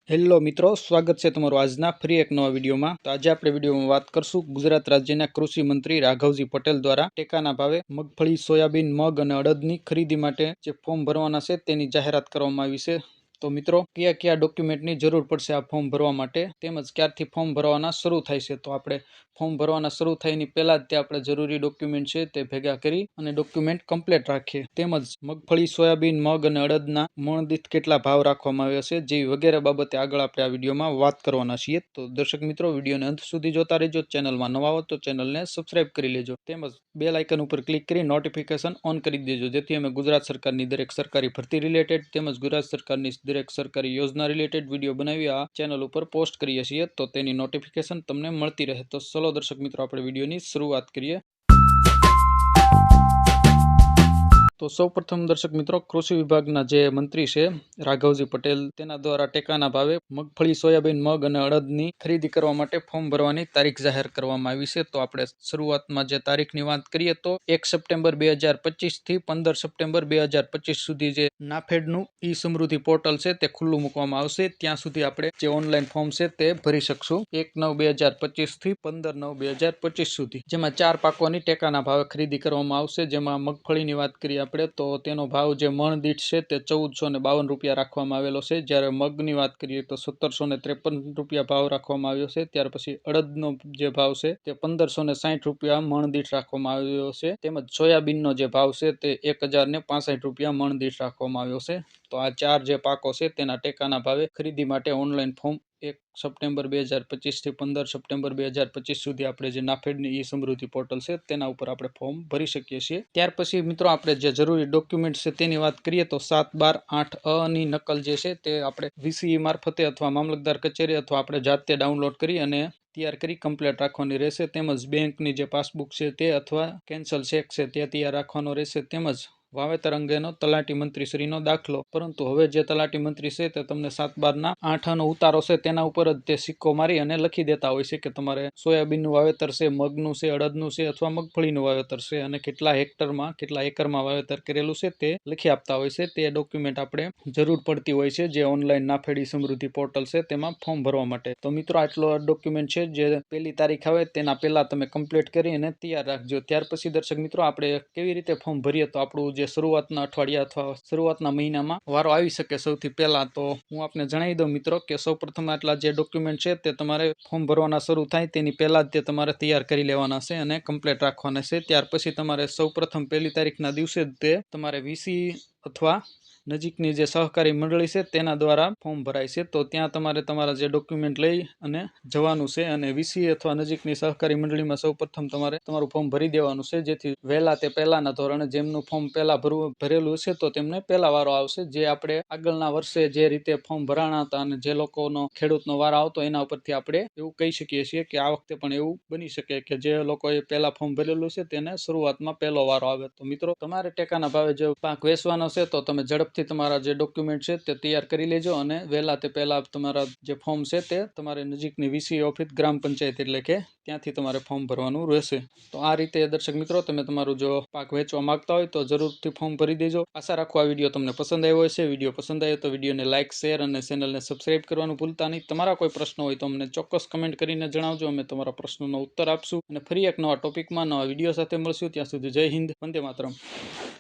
Hello મિત્રો, સ્વાગત છે તમારું આજના ફરી એક નવા વિડીયોમાં। તો આજે આપણે વિડીયોમાં વાત કરશું ગુજરાત રાજ્યના કૃષિ મંત્રી રાઘવજી પટેલ દ્વારા ટેકાના ભાવે મગફળી, સોયાબીન, મગ અને અડદની ખરીદી માટે જે ફોર્મ ભરવાના છે તેની જાહેરાત કરવામાં આવી છે। તો મિત્રો, કયા કયા ડોક્યુમેન્ટની જરૂર પડશે આ ફોર્મ ભરવા માટે, તેમજ ક્યારથી ફોર્મ ભરવાના શરૂ થાય છે, તો આપણે ફોર્મ ભરવાના શરૂ થઈની પહેલા જ તે આપણે જરૂરી ડોક્યુમેન્ટ છે તે ભેગા કરી અને ડોક્યુમેન્ટ કમ્પ્લીટ રાખીએ। તેમજ મગફળી, સોયાબીન, મગ અને અડદના મણ દીઠ કેટલા ભાવ રાખવામાં આવ્યા છે જેવી વગેરે બાબતે આગળ આપણે આ વિડીયોમાં વાત કરવાના છીએ। તો દર્શક મિત્રો, વિડીયોને અંત સુધી જોતા રહેજો। ચેનલમાં નવા હો તો ચેનલને સબસ્ક્રાઇબ કરી લેજો, તેમજ બેલ આઇકન ઉપર ક્લિક કરી નોટિફિકેશન ઓન કરી દેજો, જેથી અમે ગુજરાત સરકારની દરેક સરકારી ભરતી રિલેટેડ તેમજ ગુજરાત સરકારની દરેક સરકારી યોજના રિલેટેડ વિડીયો બનાવી આ ચેનલ ઉપર પોસ્ટ કરીએ છીએ, તો તેની નોટિફિકેશન તમને મળતી રહે। તો ચલો દર્શક મિત્રો, આપણે વિડીયોની શરૂઆત કરીએ। તો સૌપ્રથમ દર્શક મિત્રો, કૃષિ વિભાગના જે મંત્રી છે રાઘવજી પટેલ, તેના દ્વારા ટેકાના ભાવે મગફળી, સોયાબીન, મગ અને અડદની ખરીદી કરવા માટે ફોર્મ ભરવાની તારીખ જાહેર કરવામાં આવી છે। તો આપણે શરૂઆતમાં જે તારીખની વાત કરીએ તો 1 સપ્ટેમ્બર 2025 થી 15 સપ્ટેમ્બર 2025 સુધી જે નાફેડનું ઈ સમૃદ્ધિ પોર્ટલ છે તે ખુલ્લું મૂકવામાં આવશે। ત્યાં સુધી આપણે જે ઓનલાઈન ફોર્મ છે તે ભરી શકશું 1/9/2025 થી 15/9/2025 સુધી, જેમાં 4 પાકોની ટેકાના ભાવે ખરીદી કરવામાં આવશે। જેમાં મગફળીની વાત કરીએ આપણે તો તેનો ભાવ જે મણ દીઠ છે તે 1452 રૂપિયા રાખવામાં આવેલો છે। જ્યારે મગની વાત કરીએ તો 1753 રૂપિયા ભાવ રાખવામાં આવ્યો છે। ત્યાર પછી અડદનો જે ભાવ છે તે 1560 રૂપિયા મણ દીઠ રાખવામાં આવ્યો છે। તેમજ સોયાબીનનો જે ભાવ છે તે 1065 રૂપિયા મણ દીઠ રાખવામાં આવ્યો છે। તો આ 4 જે પાકો છે તેના ટેકાના ભાવે ખરીદી માટે ઓનલાઈન ફોર્મ 1 સપ્ટેમ્બર 2025 થી 15 સપ્ટેમ્બર 2025 સુધી આપણે જે નાફેડની ઈ સમૃદ્ધિ પોર્ટલ છે તેના ઉપર આપણે ફોર્મ ભરી શકીએ છીએ। ત્યાર પછી મિત્રો, આપણે જે જરૂરી ડોક્યુમેન્ટ છે તેની વાત કરીએ તો 7/12/8 ની નકલ જે છે તે આપણે વીસીઈ મારફતે અથવા મામલતદાર કચેરી અથવા આપણે જાતે ડાઉનલોડ કરી અને તૈયાર કરી કમ્પ્લીટ રાખવાની રહેશે। તેમજ બેંકની જે પાસબુક છે તે અથવા કેન્સલ ચેક છે તે તૈયાર રાખવાનો રહેશે। તેમજ વાવેતર અંગેનો તલાટી મંત્રીશ્રીનો દાખલો, પરંતુ હવે જે તલાટી મંત્રી છે તે તમને 7/12/8 ઉતારો છે તેના ઉપર જ તે સિક્કો મારી અને લખી દેતા હોય છે કે તમારે સોયાબીનનું વાવેતર છે, મગનું છે, અડદનું છે અથવા મગફળીનું વાવેતર છે અને કેટલા હેક્ટરમાં, કેટલા એકરમાં વાવેતર કરેલું છે તે લખી આપતા હોય છે। તે ડોક્યુમેન્ટ આપણે જરૂર પડતી હોય છે જે ઓનલાઈન નાફેડી સમૃદ્ધિ પોર્ટલ છે તેમાં ફોર્મ ભરવા માટે। તો મિત્રો, આટલો ડોક્યુમેન્ટ છે જે પહેલી તારીખ આવે તેના પહેલા તમે કમ્પ્લીટ કરી અને તૈયાર રાખજો। ત્યાર પછી દર્શક મિત્રો, આપણે કેવી રીતે ફોર્મ ભરીએ તો આપણું જે શરૂઆતના અઠવાડિયા અથવા શરૂઆતના મહિનામાં વારો આવી શકે સૌથી પહેલા, તો હું આપને જણાવી દઉં મિત્રો કે સૌપ્રથમ આટલા જે ડોક્યુમેન્ટ છે તે તમારે ફોર્મ ભરવાના શરૂ થાય તેની પહેલા જ તે તમારે તૈયાર કરી લેવાના છે અને કમ્પ્લીટ રાખવાના છે। ત્યાર પછી તમારે સૌપ્રથમ પહેલી તારીખના દિવસે જ તે તમારે વીસી અથવા નજીકની જે સહકારી મંડળી છે તેના દ્વારા ફોર્મ ભરાય છે। તો ત્યાં તમારે તમારા જે ડોક્યુમેન્ટ લઈ અને જવાનું છે અને વીસી અથવા નજીકની સહકારી મંડળીમાં સૌપ્રથમ તમારે તમારું ફોર્મ ભરી દેવાનું છે, જેથી વહેલા તે પહેલાના ધોરણે જેમનું ફોર્મ પહેલા ભરેલું છે તો તેમને પહેલા વારો આવશે। જે આપણે આગળના વર્ષે જે રીતે ફોર્મ ભરાણા હતા અને જે લોકોનો ખેડૂતનો વારો આવતો એના ઉપરથી આપણે એવું કહી શકીએ છીએ કે આ વખતે પણ એવું બની શકે કે જે લોકોએ પહેલા ફોર્મ ભરેલું છે તેને શરૂઆતમાં પહેલો વારો આવે। તો મિત્રો, તમારે ટેકાના ભાવે જો પાક વેચવાનો છે તો તમે ઝડપથી તમારા જે ડોક્યુમેન્ટ છે તે તૈયાર કરી લેજો અને વહેલા તે પહેલા તમારા જે ફોર્મ છે તે તમારે નજીકની વીસી ઓફિસ, ગ્રામ પંચાયત એટલે કે ત્યાંથી તમારે ફોર્મ ભરવાનું રહેશે। તો આ રીતે દર્શક મિત્રો, તમે તમારું જો પાક વેચવા માંગતા હોય તો જરૂરથી ફોર્મ ભરી દેજો। આશા રાખું આ વિડીયો તમને પસંદ આવ્યો હશે। વિડીયો પસંદ આવ્યો તો વિડીયોને લાઇક, શેર અને ચેનલને સબસ્ક્રાઇબ કરવાનું ભૂલતા નહીં। તમારા કોઈ પ્રશ્ન હોય તો અમને ચોક્કસ કમેન્ટ કરીને જણાવજો, અમે તમારા પ્રશ્નોનો ઉત્તર આપશું અને ફરી એક નવા ટોપિકમાં, નવા વિડીયો સાથે મળશું। ત્યાં સુધી જય હિન્દ, વંદે માતરમ।